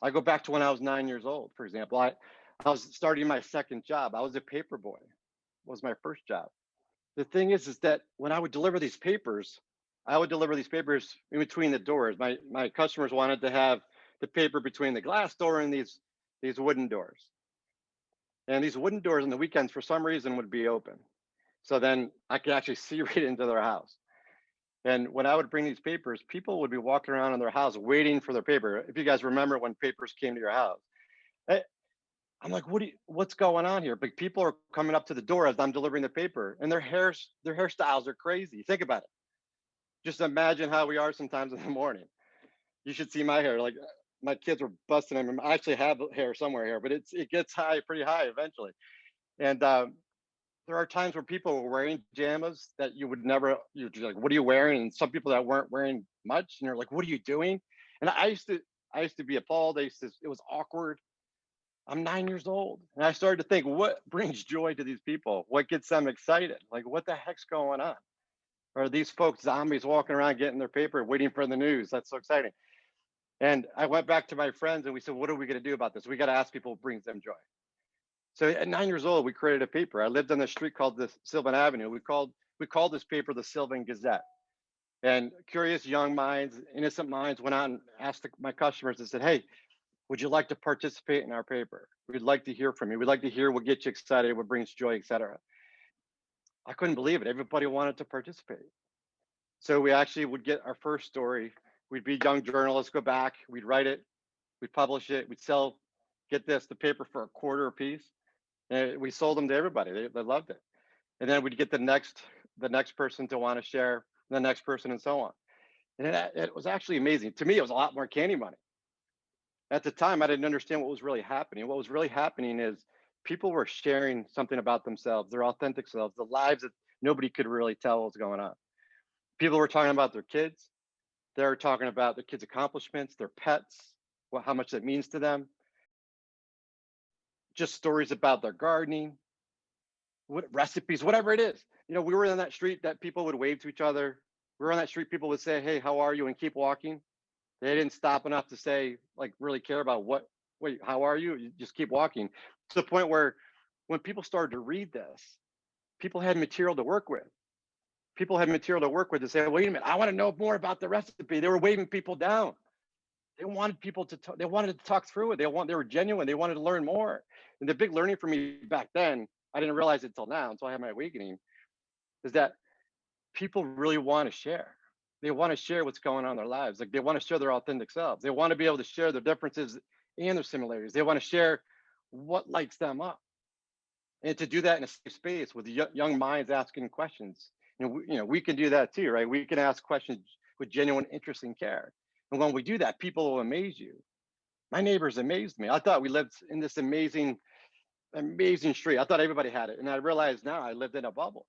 I go back to when I was 9 years old, for example. I was starting my second job. I was a paper boy, was my first job. The thing is that when I would deliver these papers, I would deliver these papers in between the doors. My customers wanted to have the paper between the glass door and these wooden doors. And these wooden doors on the weekends, for some reason, would be open. So then I could actually see right into their house. And when I would bring these papers, people would be walking around in their house waiting for their paper. If you guys remember when papers came to your house, I, I'm like, what's going on here? But people are coming up to the door as I'm delivering the paper, and their hairstyles are crazy. Think about it. Just imagine how we are sometimes in the morning. You should see my hair. Like my kids were busting them. I actually have hair somewhere here, but it gets high, pretty high eventually. And there are times where people were wearing pajamas that you would never. You're just like, what are you wearing? And some people that weren't wearing much, and they're like, what are you doing? And I used to be appalled. It was awkward. I'm 9 years old. And I started to think, what brings joy to these people? What gets them excited? Like, what the heck's going on? Are these folks zombies walking around getting their paper, waiting for the news? That's so exciting. And I went back to my friends and we said, what are we going to do about this? We got to ask people what brings them joy. So at 9 years old, we created a paper. I lived on a street called the Sylvan Avenue. We called this paper the Sylvan Gazette. And curious young minds, innocent minds went out and asked my customers and said, hey, would you like to participate in our paper? We'd like to hear from you. We'd like to hear what gets you excited, what brings joy, etc. I couldn't believe it. Everybody wanted to participate. So we actually would get our first story. We'd be young journalists, go back, we'd write it, we'd publish it, we'd sell, get this, the paper for a quarter a piece. And we sold them to everybody. They loved it. And then we'd get the next person to want to share, the next person, and so on. And it was actually amazing. To me, it was a lot more candy money. At the time, I didn't understand what was really happening. What was really happening is people were sharing something about themselves, their authentic selves, the lives that nobody could really tell what was going on. People were talking about their kids. They were talking about their kids' accomplishments, their pets, how much that means to them. Just stories about their gardening, what recipes, whatever it is. We were in that street that people would wave to each other. We were on that street, people would say, hey, how are you? And keep walking. They didn't stop enough to say, like, really care about wait, how are you? You just keep walking, to the point where when people started to read this, people had material to work with. People had material to work with to say, wait a minute, I want to know more about the recipe. They were waving people down. They wanted people to talk, they wanted to talk through it. They were genuine. They wanted to learn more. And the big learning for me back then, I didn't realize it until now, until I had my awakening, is that people really want to share. They want to share what's going on in their lives. Like, they want to share their authentic selves. They want to be able to share their differences and their similarities. They want to share what lights them up, and to do that in a safe space with young minds asking questions. We can do that too, right? We can ask questions with genuine interest and care. And when we do that, people will amaze you. My neighbors amazed me. I thought we lived in this amazing street. I thought everybody had it. And I realized now I lived in a bubble.